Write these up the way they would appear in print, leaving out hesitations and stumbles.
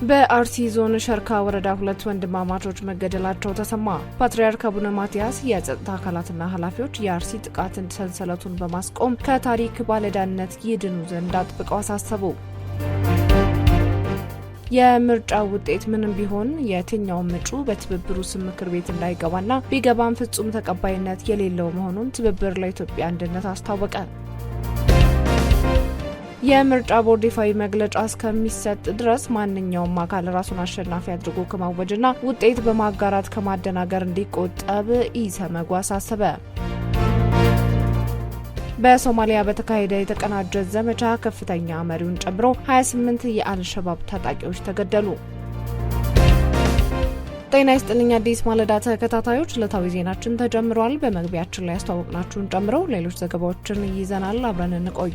በአርሲ ዞን ሸርካ ወረዳ ሁለት ወንድማማቾች መገደላቸው ተሰማ። ፓትርያርክ አቡነ ማትያስ የጸጥታ አካላትና ኃላፊዎች የአርሲ ጥቃትን ሰንሰለቱን በማስቆም ከታሪክ ባለዕዳነት ይድኑ ዘንድ አጥብቀው አሳሰቡ። የምርጫ ውጤት ምንም ቢሆን የትኛውም እጩ በትብብሩ ስም ምክር ቤት እንዳይገባና ቢገባም ፍጹም ተቀባይነት የሌለው መሆኑን ትብብር ለኢትዮጵያ አንድነት አስታወቀ። የምርጫ ቦርድ ይፋዊ መግለጫ እስከሚሰጥ ድረስ ማንኛውም አካል ራሱን አሸናፊ አድርጎ ከማወጅና ውጤት በማጋራት ከማደናገር እንዲቆጠብ ኢሰመጉ አሳሰበ። በሶማሊያ በተካሄደ የተቀናጀ ዘመቻ ከፍተኛ መሪውን ጨምሮ 28 የአልሸባብ ታጣቂዎች ተገደሉ። ጤና ይስጥልኝ አዲስ ማለዳ ተከታታዮች፣ ዕለታዊ ዜናችን ተጀምሯል። በመግቢያችን ላይ ያስተዋወቅናችሁን ጨምሮ ሌሎች ዘገባዎችን ይዘናል። አብረን እንቆይ።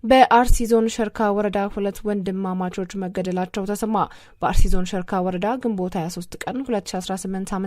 በአርሲ ዞን ሸርካ ወረዳ ሁለት ወንድማማቾች መገደላቸው ተሰማ። በአርሲ ዞን ሸርካ ወረዳ ግንቦት 23 ቀን 2018 ዓ.ም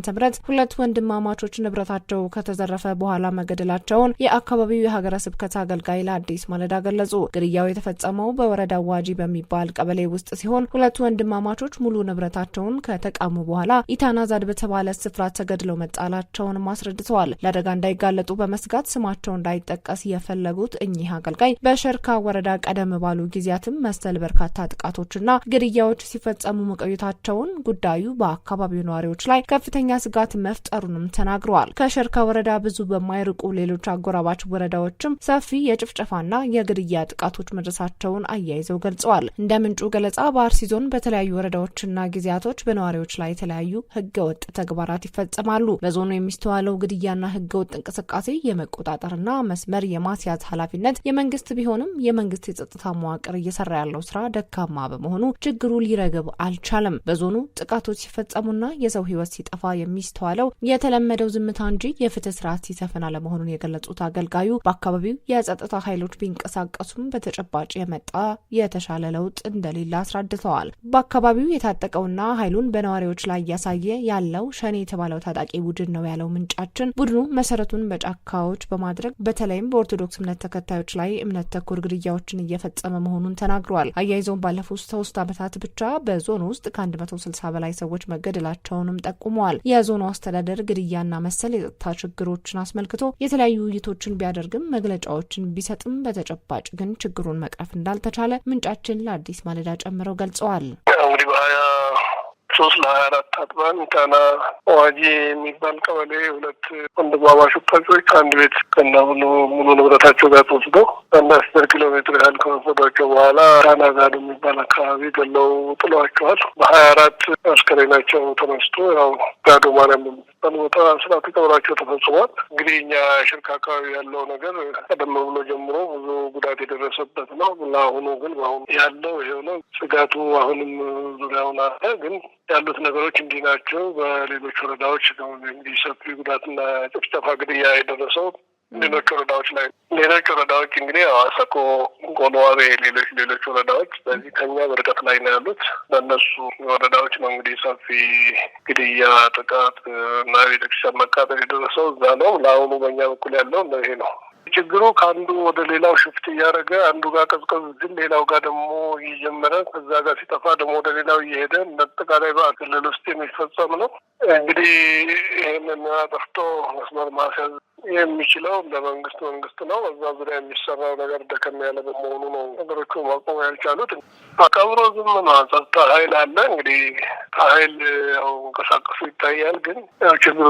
ሁለት ወንድማማቾች ንብረታቸው ከተዘረፈ በኋላ መገደላቸውን የአካባቢው የሀገረ ስብከት አገልጋይ ለአዲስ ማለዳ ገለጹ። ግድያው የተፈጸመው በወረዳው ዋጂ በሚባል ቀበሌ ውስጥ ሲሆን ሁለቱ ወንድማማቾች ሙሉ ንብረታቸውን ከተቃሙ በኋላ ኢታናዛድ በተባለ ስፍራ ተገድለው መጣላቸውን አስረድተዋል። ለአደጋ እንዳይጋለጡ በመስጋት ስማቸው እንዳይጠቀስ የፈለጉት እኚህ አገልጋይ በሸርካ ወረዳ ቀደም ባሉ ጊዜያትም መሰል በርካታ ጥቃቶችና ግድያዎች ሲፈጸሙ መቆየታቸውን፣ ጉዳዩ በአካባቢው ነዋሪዎች ላይ ከፍተኛ ስጋት መፍጠሩንም ተናግረዋል። ከሸርካ ወረዳ ብዙ በማይርቁ ሌሎች አጎራባች ወረዳዎችም ሰፊ የጭፍጨፋና የግድያ ጥቃቶች መድረሳቸውን አያይዘው ገልጸዋል። እንደ ምንጩ ገለጻ በአርሲ ዞን በተለያዩ ወረዳዎችና ጊዜያቶች በነዋሪዎች ላይ የተለያዩ ህገወጥ ተግባራት ይፈጸማሉ። በዞኑ የሚስተዋለው ግድያና ህገወጥ እንቅስቃሴ የመቆጣጠርና መስመር የማስያዝ ኃላፊነት የመንግስት ቢሆንም የመንግስት የጸጥታ መዋቅር እየሰራ ያለው ስራ ደካማ በመሆኑ ችግሩ ሊረግብ አልቻለም። በዞኑ ጥቃቶች ሲፈጸሙና የሰው ህይወት ሲጠፋ የሚስተዋለው የተለመደው ዝምታ እንጂ የፍትህ ስርዓት ሲሰፍን አለመሆኑን የገለጹት አገልጋዩ በአካባቢው የጸጥታ ኃይሎች ቢንቀሳቀሱም በተጨባጭ የመጣ የተሻለ ለውጥ እንደሌለ አስረድተዋል። በአካባቢው የታጠቀውና ኃይሉን በነዋሪዎች ላይ እያሳየ ያለው ሸኔ የተባለው ታጣቂ ቡድን ነው ያለው ምንጫችን፣ ቡድኑ መሰረቱን በጫካዎች በማድረግ በተለይም በኦርቶዶክስ እምነት ተከታዮች ላይ እምነት ተኮር ግድያዎችን እየፈጸመ መሆኑን ተናግረዋል። አያይዘውን ባለፉት 3 ዓመታት ብቻ በዞኑ ውስጥ ከ160 በላይ ሰዎች መገደላቸውንም ጠቁመዋል። የዞኑ አስተዳደር ግድያና መሰል የጸጥታ ችግሮችን አስመልክቶ የተለያዩ ውይይቶችን ቢያደርግም መግለጫዎችን ቢሰጥም በተጨባጭ ግን ችግሩን መቅረፍ እንዳልተቻለ ምንጫችን ለአዲስ ማለዳ ጨምረው ገልጸዋል። ሶስት ለ24 አጥባን ኢታና ዋጂ የሚባል ቀበሌ ሁለት ወንድማማች ወጣቶች ከአንድ ቤት ከነሙሉ ሙሉ ንብረታቸው ጋር ተወስደው 10 ኪሎ ሜትር ያህል ከወሰዷቸው በኋላ ኢታናዛድ የሚባል አካባቢ ገለው ጥለዋቸዋል። በ24 አስከሬናቸው ተነስቶ ያው ጋዶ ማርያም የሚባል ቦታ ስርዓተ ቀብራቸው ተፈጽሟል። እንግዲህ እኛ ሽርካ አካባቢ ያለው ነገር ቀደም ብሎ ጀምሮ ብዙ ጉዳት የደረሰበት ነው። ለአሁኑ ግን አሁን ያለው ይሄው ነው። ስጋቱ አሁንም ዙሪያውን አለ። ግን ያሉት ነገሮች እንዲህ ናቸው። በሌሎች ወረዳዎች እንዲህ ሰፊ ጉዳትና ጭፍጨፋ ግድያ የደረሰው ሌሎች ወረዳዎች እንግዲህ አሰኮ፣ ቆሎዋቤ፣ ሌሎች ወረዳዎች በዚህ ከኛ በርቀት ላይ ነው ያሉት። በእነሱ ወረዳዎች ነው እንግዲህ ሰፊ ግድያ፣ ጥቃት እና ቤተክርስቲያን መቃጠል የደረሰው እዛ ነው። ለአሁኑ በእኛ በኩል ያለው ይሄ ነው። ችግሩ ከአንዱ ወደ ሌላው ሽፍት እያደረገ አንዱ ጋር ቀዝቀዝ ግን ሌላው ጋር ደግሞ እየጀመረ ከዛ ጋር ሲጠፋ ደግሞ ወደ ሌላው እየሄደ አጠቃላይ በክልል ውስጥ የሚፈጸም ነው። እንግዲህ ይህንን አጠፍቶ መስመር ማስያዝ የሚችለው እንደ መንግስት ነው። በዛ ዙሪያ የሚሰራው ነገር ደከም ያለ በመሆኑ ነው ነገሮቹ ማቆም ያልቻሉት። አቀብሮ ዝም ነው። ጸጥታ ኃይል አለ እንግዲህ ከኃይል ያው እንቀሳቀሱ ይታያል። ግን ያው ችግሩ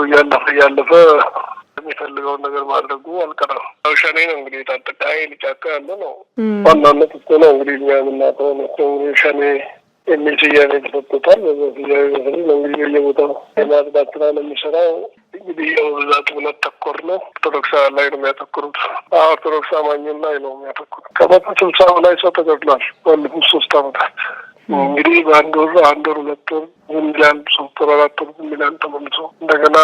እያለፈ የሚፈልገውን ነገር ማድረጉ አልቀረም። ሸኔ ነው እንግዲህ የታጠቀ ኃይል ጫካ ያለ ነው። ዋናነት እኮ ነው እንግዲህ እኛ የምናውቀው ነው። ሸኔ የሚል ስያሜ ተሰጥቶታል። በዛ ስያሜ መሰለኝ ነው እንግዲህ በየቦታው የማጽዳት ስራ ነው የሚሰራው። እንግዲህ ያው ብዛት እምነት ተኮር ነው። ኦርቶዶክስ ላይ ነው የሚያተኩሩት። ኦርቶዶክስ አማኙን ላይ ነው የሚያተኩሩት። 160 በላይ ሰው ተገድሏል ባለፉት 3 ዓመታት። እንግዲህ በአንድ ወር 2 ወር ዝም ይላል፣ 3 ወር 4 ወር ዝም ይላል። ተመልሶ እንደገና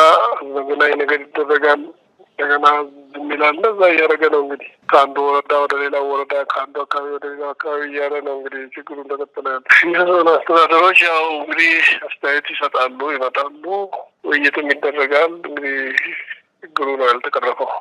ነገር ይደረጋል። እንደገና ዝም ይላል። እዛ እያደረገ ነው እንግዲህ ከአንዱ ወረዳ ወደ ሌላው ወረዳ፣ ከአንዱ አካባቢ ወደ ሌላው አካባቢ እያለ ነው እንግዲህ ችግሩ እንደቀጠለ ያለ። የዞን አስተዳደሮች ያው እንግዲህ አስተያየት ይሰጣሉ፣ ይመጣሉ፣ ውይይትም ይደረጋል። እንግዲህ ችግሩ ነው ያልተቀረፈው።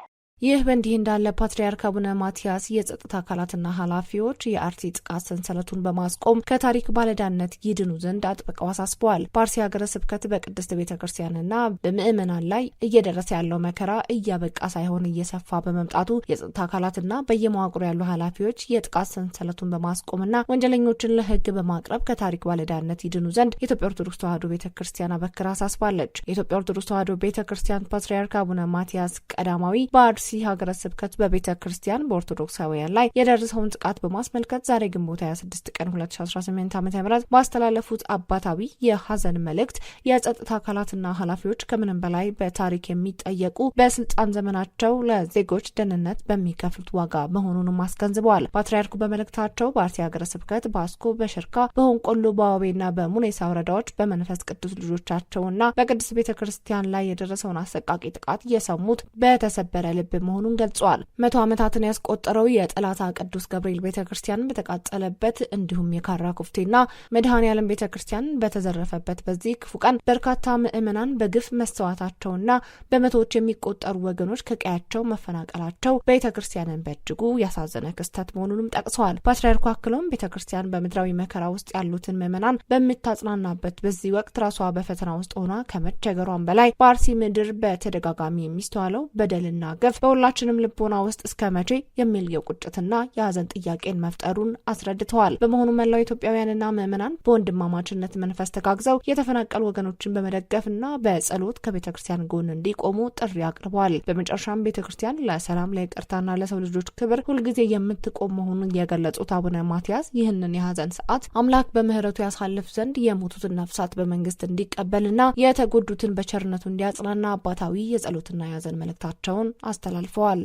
ይህ በእንዲህ እንዳለ ፓትርያርክ አቡነ ማትያስ የጸጥታ አካላትና ኃላፊዎች የአርሲ ጥቃት ሰንሰለቱን በማስቆም ከታሪክ ባለዳነት ይድኑ ዘንድ አጥብቀው አሳስበዋል። በአርሲ ሀገረ ስብከት በቅድስት ቤተክርስቲያንና በምዕመናን ላይ እየደረሰ ያለው መከራ እያበቃ ሳይሆን እየሰፋ በመምጣቱ የጸጥታ አካላትና በየመዋቅሩ ያሉ ኃላፊዎች የጥቃት ሰንሰለቱን በማስቆምና ወንጀለኞችን ለሕግ በማቅረብ ከታሪክ ባለዳነት ይድኑ ዘንድ የኢትዮጵያ ኦርቶዶክስ ተዋሕዶ ቤተክርስቲያን አበክራ አሳስባለች። የኢትዮጵያ ኦርቶዶክስ ተዋሕዶ ቤተክርስቲያን ፓትርያርክ አቡነ ማትያስ ቀዳማዊ በአርሲ ሀገረ ስብከት በቤተ ክርስቲያን በኦርቶዶክሳውያን ላይ የደረሰውን ጥቃት በማስመልከት ዛሬ ግንቦት 26 ቀን 2018 ዓ.ም ባስተላለፉት አባታዊ የሐዘን መልእክት የጸጥታ አካላትና ኃላፊዎች ከምንም በላይ በታሪክ የሚጠየቁ በስልጣን ዘመናቸው ለዜጎች ደህንነት በሚከፍሉት ዋጋ መሆኑንም አስገንዝበዋል። ፓትርያርኩ በመልእክታቸው በአርሲ ሀገረ ስብከት በአስኮ፣ በሽርካ፣ በሆንቆሎ፣ በዋቤና በሙኔሳ ወረዳዎች በመንፈስ ቅዱስ ልጆቻቸውና በቅድስት ቤተ ክርስቲያን ላይ የደረሰውን አሰቃቂ ጥቃት የሰሙት በተሰበረ ልብ መሆኑን ገልጿል። 100 ዓመታትን ያስቆጠረው የጠላታ ቅዱስ ገብርኤል ቤተክርስቲያን በተቃጠለበት እንዲሁም የካራ ኩፍቴና መድኃኔዓለም ቤተክርስቲያን በተዘረፈበት በዚህ ክፉ ቀን በርካታ ምዕመናን በግፍ መሰዋታቸውና በመቶዎች የሚቆጠሩ ወገኖች ከቀያቸው መፈናቀላቸው ቤተክርስቲያንን በእጅጉ ያሳዘነ ክስተት መሆኑንም ጠቅሰዋል። ፓትርያርኩ አክለውም ቤተክርስቲያን በምድራዊ መከራ ውስጥ ያሉትን ምዕመናን በምታጽናናበት በዚህ ወቅት ራሷ በፈተና ውስጥ ሆና ከመቸገሯን በላይ በአርሲ ምድር በተደጋጋሚ የሚስተዋለው በደልና ገፍ በሁላችንም ልቦና ውስጥ እስከ መቼ የሚል የቁጭትና የሐዘን ጥያቄን መፍጠሩን አስረድተዋል። በመሆኑ መላው ኢትዮጵያውያንና ምዕመናን በወንድማማችነት መንፈስ ተጋግዘው የተፈናቀሉ ወገኖችን በመደገፍና በጸሎት ከቤተክርስቲያን ጎን እንዲቆሙ ጥሪ አቅርበዋል። በመጨረሻም ቤተክርስቲያን ለሰላም፣ ለይቅርታና ለሰው ልጆች ክብር ሁልጊዜ የምትቆም መሆኑን የገለጹት አቡነ ማትያስ ይህንን የሐዘን ሰዓት አምላክ በምህረቱ ያሳልፍ ዘንድ የሞቱትን ነፍሳት በመንግስት እንዲቀበልና የተጎዱትን በቸርነቱ እንዲያጽናና አባታዊ የጸሎትና የሐዘን መልእክታቸውን አስተላልፈዋል።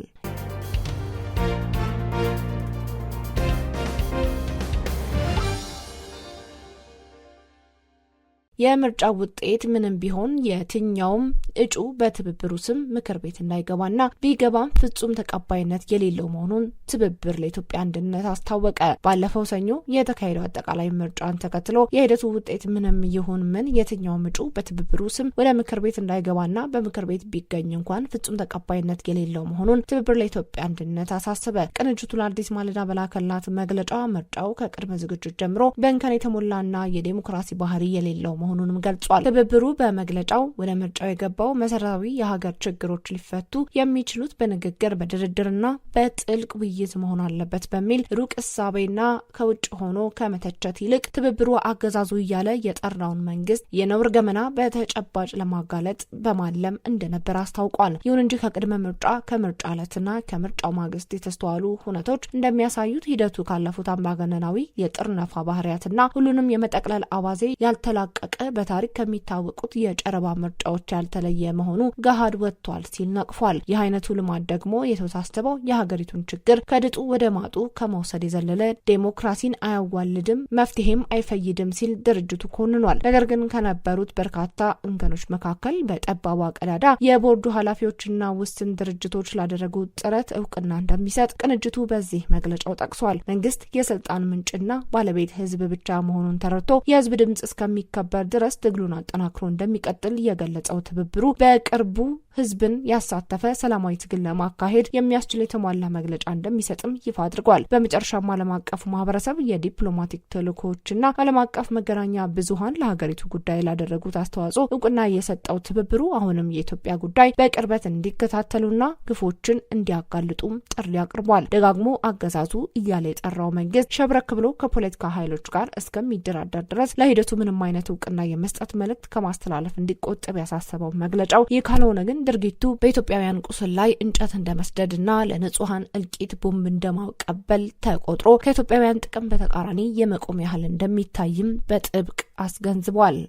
የምርጫ ውጤት ምንም ቢሆን የትኛውም እጩ በትብብሩ ስም ምክር ቤት እንዳይገባና ቢገባም ፍጹም ተቀባይነት የሌለው መሆኑን ትብብር ለኢትዮጵያ አንድነት አስታወቀ። ባለፈው ሰኞ የተካሄደው አጠቃላይ ምርጫን ተከትሎ የሂደቱ ውጤት ምንም ይሁን ምን የትኛውም እጩ በትብብሩ ስም ወደ ምክር ቤት እንዳይገባና በምክር ቤት ቢገኝ እንኳን ፍጹም ተቀባይነት የሌለው መሆኑን ትብብር ለኢትዮጵያ አንድነት አሳሰበ። ቅንጅቱ ለአዲስ ማለዳ በላከላት መግለጫ ምርጫው ከቅድመ ዝግጅት ጀምሮ በእንከን የተሞላና የዴሞክራሲ ባህሪ የሌለው መሆኑንም ገልጿል። ትብብሩ በመግለጫው ወደ ምርጫው የገባው መሰረታዊ የሀገር ችግሮች ሊፈቱ የሚችሉት በንግግር በድርድርና በጥልቅ ውይይት መሆን አለበት በሚል ሩቅ እሳቤና ከውጭ ሆኖ ከመተቸት ይልቅ ትብብሩ አገዛዙ እያለ የጠራውን መንግስት የነውር ገመና በተጨባጭ ለማጋለጥ በማለም እንደነበር አስታውቋል። ይሁን እንጂ ከቅድመ ምርጫ፣ ከምርጫ ዕለትና ከምርጫው ማግስት የተስተዋሉ ሁነቶች እንደሚያሳዩት ሂደቱ ካለፉት አምባገነናዊ የጥርነፋ ባህሪያትና ሁሉንም የመጠቅለል አባዜ ያልተላቀቀ በታሪክ ከሚታወቁት የጨረባ ምርጫዎች ያልተለየ መሆኑ ገሃድ ወጥቷል ሲል ነቅፏል። ይህ አይነቱ ልማድ ደግሞ የተወሳሰበው የሀገሪቱን ችግር ከድጡ ወደ ማጡ ከመውሰድ የዘለለ ዴሞክራሲን አያዋልድም፣ መፍትሄም አይፈይድም ሲል ድርጅቱ ኮንኗል። ነገር ግን ከነበሩት በርካታ እንከኖች መካከል በጠባቧ ቀዳዳ የቦርዱ ኃላፊዎችና ውስን ድርጅቶች ላደረጉት ጥረት እውቅና እንደሚሰጥ ቅንጅቱ በዚህ መግለጫው ጠቅሷል። መንግስት የስልጣን ምንጭና ባለቤት ህዝብ ብቻ መሆኑን ተረድቶ የህዝብ ድምጽ እስከሚከበር ድረስ ትግሉን አጠናክሮ እንደሚቀጥል የገለጸው ትብብሩ በቅርቡ ህዝብን ያሳተፈ ሰላማዊ ትግል ለማካሄድ የሚያስችል የተሟላ መግለጫ እንደሚሰጥም ይፋ አድርጓል። በመጨረሻም ዓለም አቀፉ ማህበረሰብ የዲፕሎማቲክ ተልእኮዎችና ዓለም አቀፍ መገናኛ ብዙሃን ለሀገሪቱ ጉዳይ ላደረጉት አስተዋጽኦ እውቅና የሰጠው ትብብሩ አሁንም የኢትዮጵያ ጉዳይ በቅርበት እንዲከታተሉና ግፎችን እንዲያጋልጡም ጥሪ አቅርቧል። ደጋግሞ አገዛዙ እያለ የጠራው መንግስት ሸብረክ ብሎ ከፖለቲካ ኃይሎች ጋር እስከሚደራደር ድረስ ለሂደቱ ምንም አይነት እውቅና የመስጠት መልእክት ከማስተላለፍ እንዲቆጠብ ያሳሰበው መግለጫው ይህ ካልሆነ ግን ድርጊቱ በኢትዮጵያውያን ቁስል ላይ እንጨት እንደመስደድና ለንጹሃን እልቂት ቦምብ እንደማቀበል ተቆጥሮ ከኢትዮጵያውያን ጥቅም በተቃራኒ የመቆም ያህል እንደሚታይም በጥብቅ አስገንዝቧል።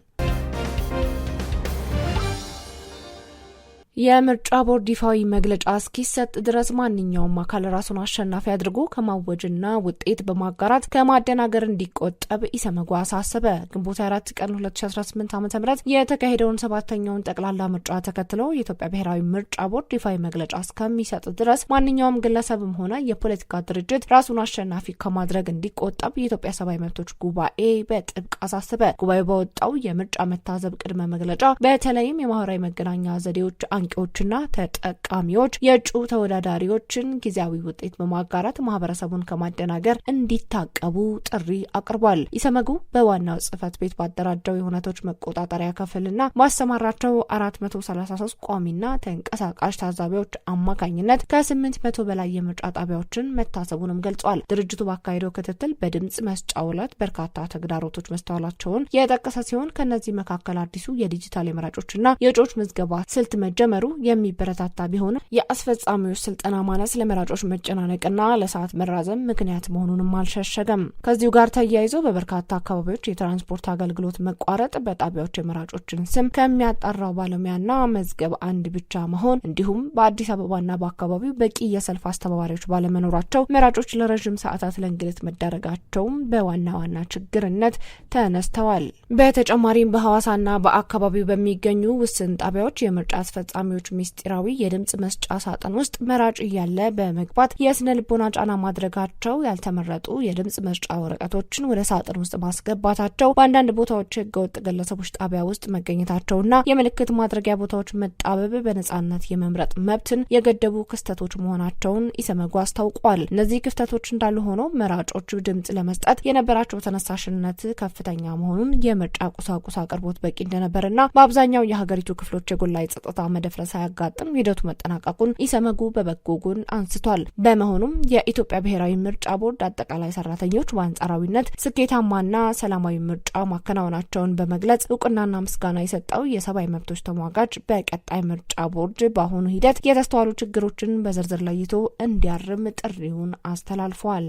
የምርጫ ቦርድ ይፋዊ መግለጫ እስኪሰጥ ድረስ ማንኛውም አካል ራሱን አሸናፊ አድርጎ ከማወጅና ውጤት በማጋራት ከማደናገር እንዲቆጠብ ኢሰመጉ አሳሰበ። ግንቦት 4 ቀን 2018 ዓ.ም የተካሄደውን 7ኛውን ጠቅላላ ምርጫ ተከትሎ የኢትዮጵያ ብሔራዊ ምርጫ ቦርድ ይፋዊ መግለጫ እስከሚሰጥ ድረስ ማንኛውም ግለሰብም ሆነ የፖለቲካ ድርጅት ራሱን አሸናፊ ከማድረግ እንዲቆጠብ የኢትዮጵያ ሰብአዊ መብቶች ጉባኤ በጥብቅ አሳሰበ። ጉባኤው በወጣው የምርጫ መታዘብ ቅድመ መግለጫ በተለይም የማህበራዊ መገናኛ ዘዴዎች አንቂዎችና ተጠቃሚዎች የእጩ ተወዳዳሪዎችን ጊዜያዊ ውጤት በማጋራት ማህበረሰቡን ከማደናገር እንዲታቀቡ ጥሪ አቅርቧል። ኢሰመጉ በዋናው ጽህፈት ቤት ባደራጀው የሁነቶች መቆጣጠሪያ ክፍልና ማሰማራቸው 433 ቋሚና ተንቀሳቃሽ ታዛቢዎች አማካኝነት ከ800 በላይ የምርጫ ጣቢያዎችን መታሰቡንም ገልጿል። ድርጅቱ ባካሄደው ክትትል በድምጽ መስጫው ዕለት በርካታ ተግዳሮቶች መስተዋላቸውን የጠቀሰ ሲሆን ከነዚህ መካከል አዲሱ የዲጂታል የመራጮችና የእጩዎች ምዝገባ ስልት መጀመሩ የሚበረታታ ቢሆንም የአስፈጻሚዎች ስልጠና ማነስ ለመራጮች መጨናነቅና ለሰዓት መራዘም ምክንያት መሆኑንም አልሸሸገም። ከዚሁ ጋር ተያይዞ በበርካታ አካባቢዎች የትራንስፖርት አገልግሎት መቋረጥ፣ በጣቢያዎች የመራጮችን ስም ከሚያጣራው ባለሙያና መዝገብ አንድ ብቻ መሆን እንዲሁም በአዲስ አበባና በአካባቢው በቂ የሰልፍ አስተባባሪዎች ባለመኖራቸው መራጮች ለረዥም ሰዓታት ለእንግልት መዳረጋቸውም በዋና ዋና ችግርነት ተነስተዋል። በተጨማሪም በሐዋሳና በአካባቢው በሚገኙ ውስን ጣቢያዎች የምርጫ አስፈጻሚዎች ምስጢራዊ የድምጽ መስጫ ሳጥን ውስጥ መራጭ እያለ በመግባት የስነ ልቦና ጫና ማድረጋቸው፣ ያልተመረጡ የድምጽ መስጫ ወረቀቶችን ወደ ሳጥን ውስጥ ማስገባታቸው፣ በአንዳንድ ቦታዎች ህገወጥ ግለሰቦች ጣቢያ ውስጥ መገኘታቸውና የምልክት ማድረጊያ ቦታዎች መጣበብ በነጻነት የመምረጥ መብትን የገደቡ ክስተቶች መሆናቸውን ኢሰመጉ አስታውቋል። እነዚህ ክፍተቶች እንዳሉ ሆኖ መራጮቹ ድምጽ ለመስጠት የነበራቸው ተነሳሽነት ከፍተኛ መሆኑን፣ የምርጫ ቁሳቁስ አቅርቦት በቂ እንደነበርና በአብዛኛው የሀገሪቱ ክፍሎች የጎላ የጸጥታ መደፍረስ ሳያጋጥም ሂደቱ መጠናቀቁን ኢሰመጉ በበጎ ጎን አንስቷል። በመሆኑም የኢትዮጵያ ብሔራዊ ምርጫ ቦርድ አጠቃላይ ሰራተኞች በአንጻራዊነት ስኬታማና ሰላማዊ ምርጫ ማከናወናቸውን በመግለጽ እውቅናና ምስጋና የሰጠው የሰብአዊ መብቶች ተሟጋች በቀጣይ ምርጫ ቦርድ በአሁኑ ሂደት የተስተዋሉ ችግሮችን በዝርዝር ለይቶ እንዲያርም ጥሪውን አስተላልፏል።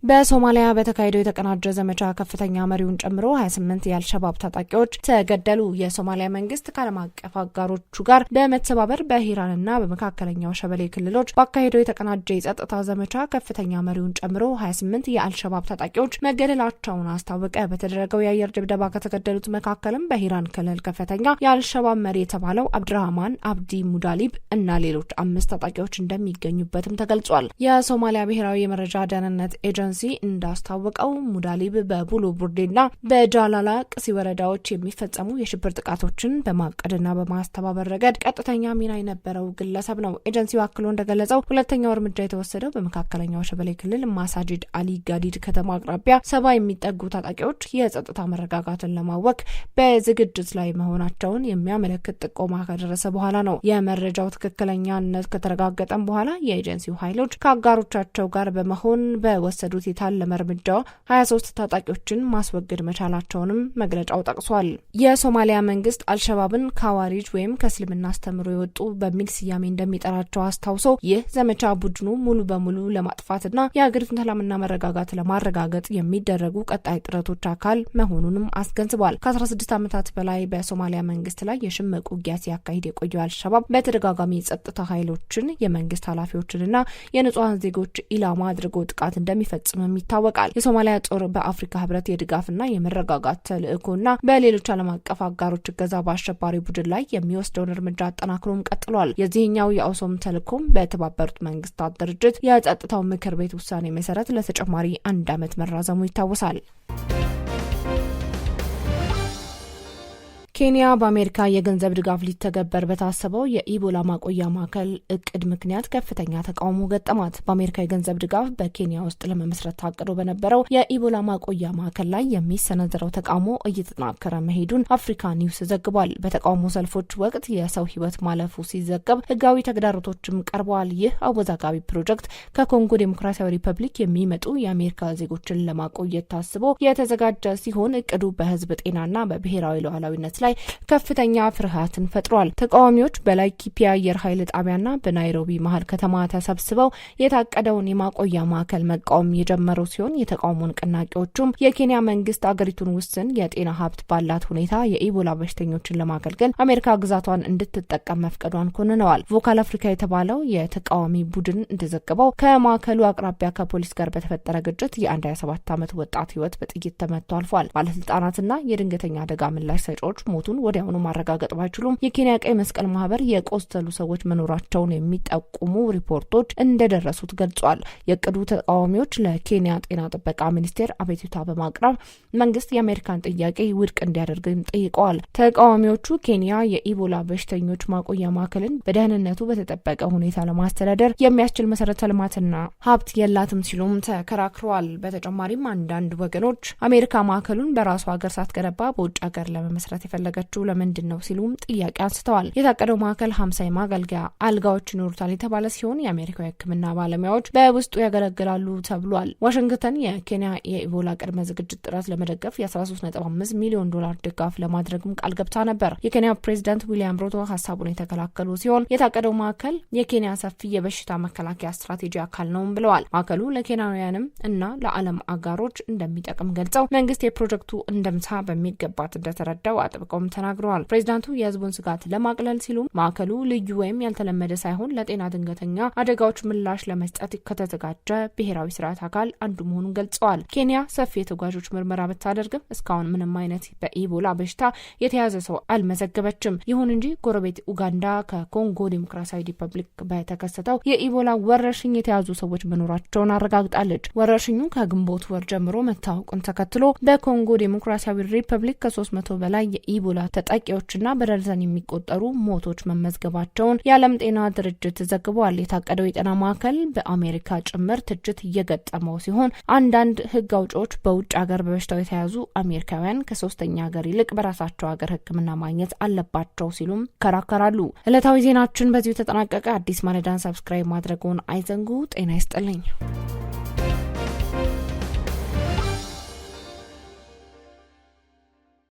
በሶማሊያ በተካሄደው የተቀናጀ ዘመቻ ከፍተኛ መሪውን ጨምሮ 28 የአልሸባብ ታጣቂዎች ተገደሉ። የሶማሊያ መንግስት ከዓለም አቀፍ አጋሮቹ ጋር በመተባበር በሂራንና በመካከለኛው ሸበሌ ክልሎች ባካሄደው የተቀናጀ የጸጥታ ዘመቻ ከፍተኛ መሪውን ጨምሮ 28 የአልሸባብ ታጣቂዎች መገደላቸውን አስታወቀ። በተደረገው የአየር ድብደባ ከተገደሉት መካከልም በሂራን ክልል ከፍተኛ የአልሸባብ መሪ የተባለው አብድራህማን አብዲ ሙዳሊብ እና ሌሎች 5 ታጣቂዎች እንደሚገኙበትም ተገልጿል። የሶማሊያ ብሔራዊ የመረጃ ደህንነት ኤጀንሲ እንዳስታወቀው ሙዳሊብ በቡሉ ቡርዴና በጃላላ ቅሲ ወረዳዎች የሚፈጸሙ የሽብር ጥቃቶችን በማቀድና በማስተባበር ረገድ ቀጥተኛ ሚና የነበረው ግለሰብ ነው። ኤጀንሲው አክሎ እንደገለጸው ሁለተኛው እርምጃ የተወሰደው በመካከለኛው ሸበሌ ክልል ማሳጂድ አሊ ጋዲድ ከተማ አቅራቢያ 70 የሚጠጉ ታጣቂዎች የጸጥታ መረጋጋትን ለማወክ በዝግጅት ላይ መሆናቸውን የሚያመለክት ጥቆማ ከደረሰ በኋላ ነው። የመረጃው ትክክለኛነት ከተረጋገጠም በኋላ የኤጀንሲው ኃይሎች ከአጋሮቻቸው ጋር በመሆን በወሰዱት የታለመ እርምጃ 23 ታጣቂዎችን ማስወገድ መቻላቸውንም መግለጫው ጠቅሷል። የሶማሊያ መንግስት አልሸባብን ካዋሪጅ ወይም ከእስልምና አስተምሮ የወጡ በሚል ስያሜ እንደሚጠራቸው አስታውሶ ይህ ዘመቻ ቡድኑ ሙሉ በሙሉ ለማጥፋትና የሀገሪቱን ሰላምና መረጋጋት ለማረጋገጥ የሚደረጉ ቀጣይ ጥረቶች አካል መሆኑንም አስገንዝቧል። ከ16 ዓመታት በላይ በሶማሊያ መንግስት ላይ የሽምቅ ውጊያ ሲያካሂድ የቆየው አልሸባብ በተደጋጋሚ የጸጥታ ኃይሎችን፣ የመንግስት ኃላፊዎችንና የንጹሃን ዜጎች ኢላማ አድርጎ ጥቃት እንደሚፈጽም ይታወቃል። የሶማሊያ ጦር በአፍሪካ ህብረት የድጋፍና የመረጋጋት ተልእኮና በሌሎች ዓለም አቀፍ አጋሮች እገዛ በአሸባሪ ቡድን ላይ የሚወስደውን እርምጃ አጠናክሮም ቀጥሏል። የዚህኛው የአውሶም ተልእኮም በተባበሩት መንግስታት ድርጅት የጸጥታው ምክር ቤት ውሳኔ መሰረት ለተጨማሪ 1 ዓመት መራዘሙ ይታወሳል። ኬንያ በአሜሪካ የገንዘብ ድጋፍ ሊተገበር በታሰበው የኢቦላ ማቆያ ማዕከል እቅድ ምክንያት ከፍተኛ ተቃውሞ ገጠማት። በአሜሪካ የገንዘብ ድጋፍ በኬንያ ውስጥ ለመመስረት ታቅዶ በነበረው የኢቦላ ማቆያ ማዕከል ላይ የሚሰነዘረው ተቃውሞ እየተጠናከረ መሄዱን አፍሪካ ኒውስ ዘግቧል። በተቃውሞ ሰልፎች ወቅት የሰው ህይወት ማለፉ ሲዘገብ ህጋዊ ተግዳሮቶችም ቀርበዋል። ይህ አወዛጋቢ ፕሮጀክት ከኮንጎ ዴሞክራሲያዊ ሪፐብሊክ የሚመጡ የአሜሪካ ዜጎችን ለማቆየት ታስቦ የተዘጋጀ ሲሆን እቅዱ በህዝብ ጤናና በብሔራዊ ሉዓላዊነት ላይ ከፍተኛ ፍርሃትን ፈጥሯል። ተቃዋሚዎች በላይኪፒያ አየር ኃይል ጣቢያና በናይሮቢ መሀል ከተማ ተሰብስበው የታቀደውን የማቆያ ማዕከል መቃወም የጀመሩ ሲሆን የተቃውሞ ንቅናቄዎቹም የኬንያ መንግስት አገሪቱን ውስን የጤና ሀብት ባላት ሁኔታ የኢቦላ በሽተኞችን ለማገልገል አሜሪካ ግዛቷን እንድትጠቀም መፍቀዷን ኮንነዋል። ቮካል አፍሪካ የተባለው የተቃዋሚ ቡድን እንደዘገበው ከማዕከሉ አቅራቢያ ከፖሊስ ጋር በተፈጠረ ግጭት የ27 ዓመት ወጣት ህይወት በጥይት ተመቶ አልፏል። ባለስልጣናትና የድንገተኛ አደጋ ምላሽ ሰጪዎች ሞቱን ወዲያውኑ ማረጋገጥ ባይችሉም የኬንያ ቀይ መስቀል ማህበር የቆሰሉ ሰዎች መኖራቸውን የሚጠቁሙ ሪፖርቶች እንደደረሱት ገልጿል። የቅዱ ተቃዋሚዎች ለኬንያ ጤና ጥበቃ ሚኒስቴር አቤቱታ በማቅረብ መንግስት የአሜሪካን ጥያቄ ውድቅ እንዲያደርግም ጠይቀዋል። ተቃዋሚዎቹ ኬንያ የኢቦላ በሽተኞች ማቆያ ማዕከልን በደህንነቱ በተጠበቀ ሁኔታ ለማስተዳደር የሚያስችል መሰረተ ልማትና ሀብት የላትም ሲሉም ተከራክረዋል። በተጨማሪም አንዳንድ ወገኖች አሜሪካ ማዕከሉን በራሱ ሀገር ሳትገነባ በውጭ ሀገር ለመመስረት የፈለገችው ለምንድን ነው ሲሉም ጥያቄ አንስተዋል። የታቀደው ማዕከል 50 የማገልገያ አልጋዎች ይኖሩታል የተባለ ሲሆን የአሜሪካ የሕክምና ባለሙያዎች በውስጡ ያገለግላሉ ተብሏል። ዋሽንግተን የኬንያ የኢቦላ ቅድመ ዝግጅት ጥረት ለመደገፍ የ13.5 ሚሊዮን ዶላር ድጋፍ ለማድረግም ቃል ገብታ ነበር። የኬንያ ፕሬዚዳንት ዊሊያም ሩቶ ሀሳቡን የተከላከሉ ሲሆን የታቀደው ማዕከል የኬንያ ሰፊ የበሽታ መከላከያ ስትራቴጂ አካል ነው ብለዋል። ማዕከሉ ለኬንያውያንም እና ለዓለም አጋሮች እንደሚጠቅም ገልጸው መንግስት የፕሮጀክቱ እንደምታ በሚገባት እንደተረዳው አጥብቀውም ተናግረዋል። ፕሬዚዳንቱ የህዝቡን ስጋት ለማቅለል ሲሉ ማዕከሉ ልዩ ወይም ያልተለመደ ሳይሆን ለጤና ድንገተኛ አደጋዎች ምላሽ ለመስጠት ከተዘጋጀ ብሔራዊ ስርዓት አካል አንዱ መሆኑን ገልጸዋል። ኬንያ ሰፊ የተጓዦች ምርመራ ብታደርግም እስካሁን ምንም አይነት በኢቦላ በሽታ የተያዘ ሰው አልመዘገበችም። ይሁን እንጂ ጎረቤት ኡጋንዳ ከኮንጎ ዲሞክራሲያዊ ሪፐብሊክ በተከሰተው የኢቦላ ወረርሽኝ የተያዙ ሰዎች መኖራቸውን አረጋግጣለች። ወረርሽኙ ከግንቦት ወር ጀምሮ መታወቁን ተከትሎ በኮንጎ ዲሞክራሲያዊ ሪፐብሊክ ከ300 በላይ የኢቦላ ተጠቂዎችና በደርዘን የሚቆጠሩ ሞቶች መመዝገባቸውን የዓለም ጤና ድርጅት ዘግቧል። የታቀደው የጤና ማዕከል በአሜሪካ ጭምር ትችት እየገጠመው ሲሆን አንዳንድ ህግ አውጪዎች በውጭ ሀገር በበሽታው የተያዙ አሜሪካውያን ከሶስተኛ ሀገር ይልቅ በራሳቸው ሀገር ሕክምና ማግኘት አለባቸው ሲሉም ይከራከራሉ። ዕለታዊ ዜናችን በዚሁ ተጠናቀቀ። አዲስ ማለዳን ሰብስክራይብ ማድረጉን አይዘንጉ። ጤና ይስጥልኝ።